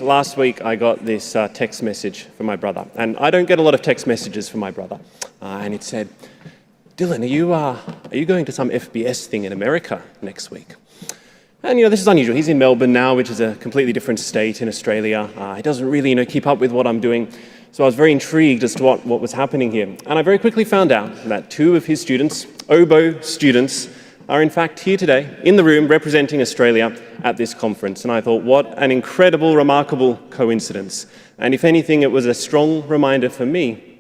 Last week I got this text message from my brother, and I don't get a lot of text messages from my brother. And it said, "Dylan, are you going to some FBS thing in America next week?" And this is unusual. He's in Melbourne now, which is a completely different state in Australia. He doesn't really keep up with what I'm doing. So I was very intrigued as to what was happening here. And I very quickly found out that two of his students, oboe students, are in fact here today in the room representing Australia at this conference. And I thought, what an incredible, remarkable coincidence. And if anything, it was a strong reminder for me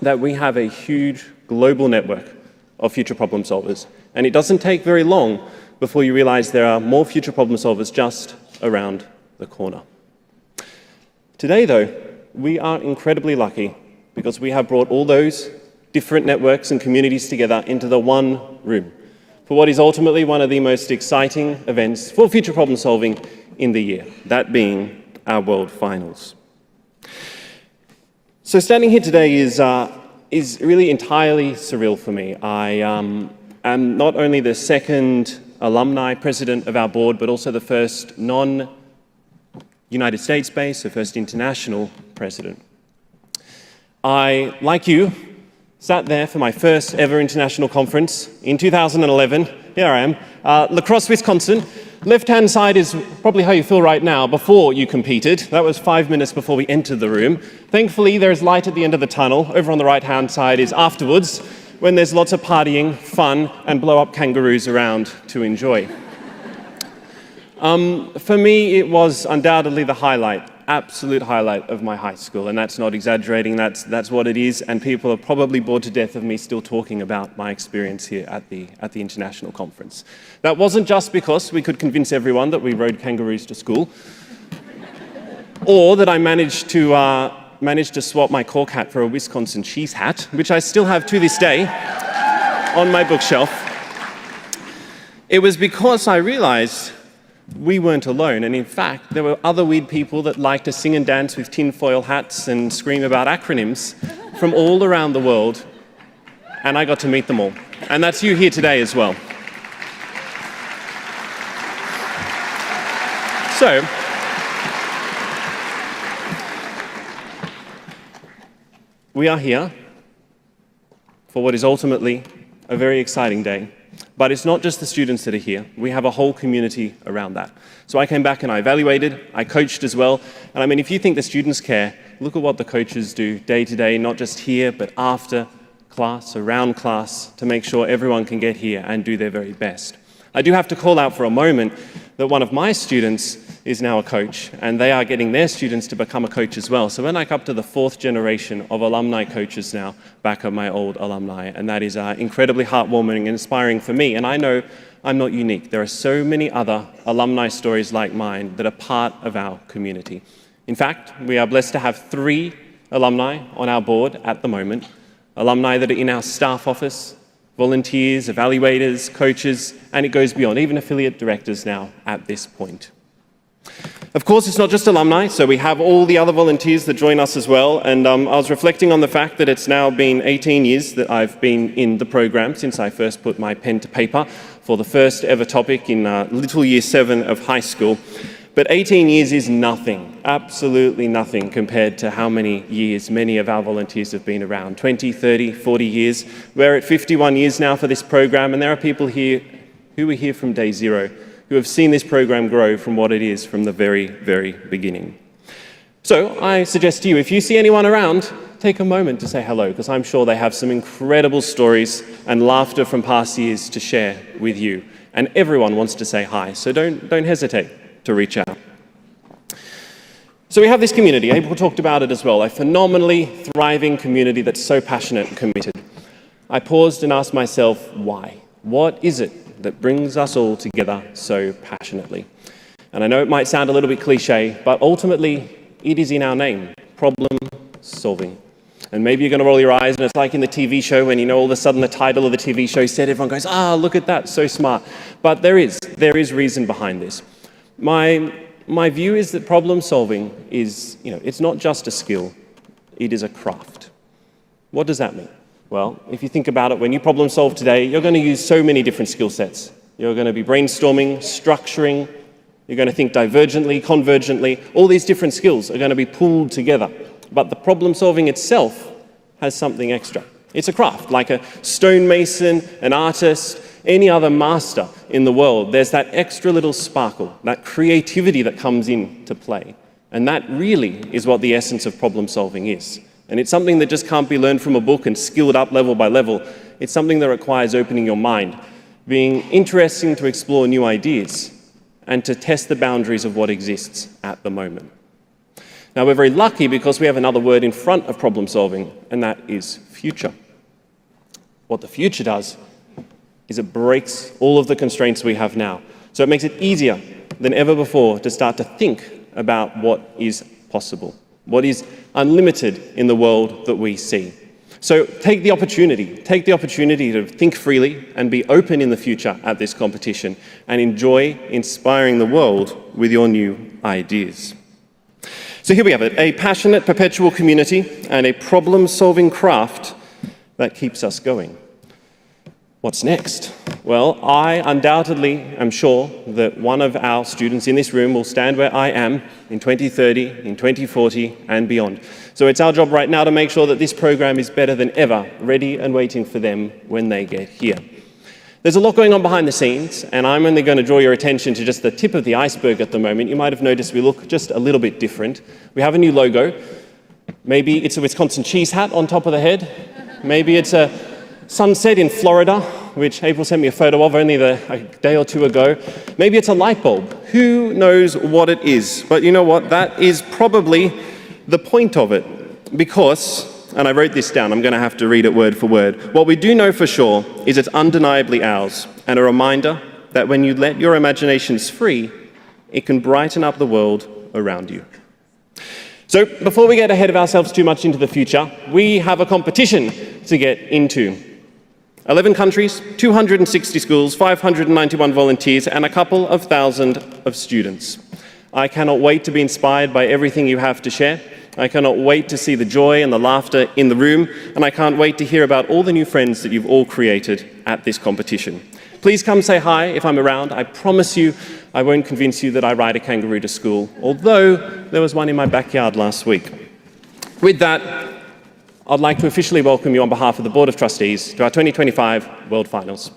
that we have a huge global network of future problem solvers. And it doesn't take very long before you realize there are more future problem solvers just around the corner. Today, though, we are incredibly lucky because we have brought all those different networks and communities together into the one room for what is ultimately one of the most exciting events for future problem solving in the year, that being our World Finals. So standing here today is really entirely surreal for me. I am not only the second alumni president of our board, but also the first non-United States-based, so first international president. I, like you, sat there for my first ever international conference in 2011. Here I am, La Crosse, Wisconsin. Left-hand side is probably how you feel right now before you competed. That was 5 minutes before we entered the room. Thankfully, there is light at the end of the tunnel. Over on the right-hand side is afterwards, when there's lots of partying, fun, and blow-up kangaroos around to enjoy. For me, it was undoubtedly the highlight, absolute highlight of my high school, and that's not exaggerating, that's what it is, and people are probably bored to death of me still talking about my experience here at the international conference. That wasn't just because we could convince everyone that we rode kangaroos to school, or that I managed to swap my cork hat for a Wisconsin cheese hat, which I still have to this day on my bookshelf. It was because I realized we weren't alone, and in fact, there were other weird people that liked to sing and dance with tinfoil hats and scream about acronyms from all around the world, and I got to meet them all. And that's you here today as well. So, we are here for what is ultimately a very exciting day. But it's not just the students that are here. We have a whole community around that. So I came back and I evaluated, I coached as well. And I mean, if you think the students care, look at what the coaches do day to day, not just here, but after class, around class, to make sure everyone can get here and do their very best. I do have to call out for a moment that one of my students is now a coach, and they are getting their students to become a coach as well. So we're like up to the 4th generation of alumni coaches now, back at my old alumni, and that is incredibly heartwarming and inspiring for me. And I know I'm not unique. There are so many other alumni stories like mine that are part of our community. In fact, we are blessed to have 3 alumni on our board at the moment, alumni that are in our staff office, volunteers, evaluators, coaches, and it goes beyond, even affiliate directors now at this point. Of course, it's not just alumni, so we have all the other volunteers that join us as well, and I was reflecting on the fact that it's now been 18 years that I've been in the program since I first put my pen to paper for the first ever topic in little year 7 of high school. But 18 years is nothing, absolutely nothing compared to how many years many of our volunteers have been around. 20, 30, 40 years. We're at 51 years now for this program, and there are people here who were here from day 0, who have seen this program grow from what it is from the very, very beginning. So I suggest to you, if you see anyone around, take a moment to say hello, because I'm sure they have some incredible stories and laughter from past years to share with you. And everyone wants to say hi, so don't hesitate to reach out. So we have this community, April talked about it as well, a phenomenally thriving community that's so passionate and committed. I paused and asked myself, why? What is it that brings us all together so passionately? And I know it might sound a little bit cliche, but ultimately it is in our name, problem solving. And maybe you're going to roll your eyes, and it's like in the TV show when all of a sudden the title of the TV show said, everyone goes, look at that, so smart. But there is reason behind this. My view is that problem solving is, it's not just a skill, it is a craft. What does that mean? Well, if you think about it, when you problem solve today, you're going to use so many different skill sets. You're going to be brainstorming, structuring, You're going to think divergently, convergently. All these different skills are going to be pooled together. But the problem solving itself has something extra. It's a craft, like a stonemason, an artist, any other master in the world. There's that extra little sparkle, that creativity that comes into play. And that really is what the essence of problem solving is. And it's something that just can't be learned from a book and skilled up level by level. It's something that requires opening your mind, being interesting to explore new ideas, and to test the boundaries of what exists at the moment. Now, we're very lucky because we have another word in front of problem solving, and that is future. What the future does is it breaks all of the constraints we have now. So it makes it easier than ever before to start to think about what is possible, what is unlimited in the world that we see. So take the opportunity to think freely and be open in the future at this competition and enjoy inspiring the world with your new ideas. So here we have it, a passionate, perpetual community and a problem-solving craft that keeps us going. What's next? Well, I undoubtedly am sure that one of our students in this room will stand where I am in 2030, in 2040, and beyond. So it's our job right now to make sure that this program is better than ever, ready and waiting for them when they get here. There's a lot going on behind the scenes, and I'm only going to draw your attention to just the tip of the iceberg at the moment. You might have noticed we look just a little bit different. We have a new logo. Maybe it's a Wisconsin cheese hat on top of the head. Maybe it's a sunset in Florida, which April sent me a photo of only a day or two ago. Maybe it's a light bulb. Who knows what it is? But you know what? That is probably the point of it. Because, and I wrote this down, I'm going to have to read it word for word. What we do know for sure is it's undeniably ours, and a reminder that when you let your imaginations free, it can brighten up the world around you. So before we get ahead of ourselves too much into the future, we have a competition to get into. 11 countries, 260 schools, 591 volunteers, and a couple of thousand of students. I cannot wait to be inspired by everything you have to share. I cannot wait to see the joy and the laughter in the room, and I can't wait to hear about all the new friends that you've all created at this competition. Please come say hi if I'm around. I promise you I won't convince you that I ride a kangaroo to school, although there was one in my backyard last week. With that, I'd like to officially welcome you on behalf of the Board of Trustees to our 2025 World Finals.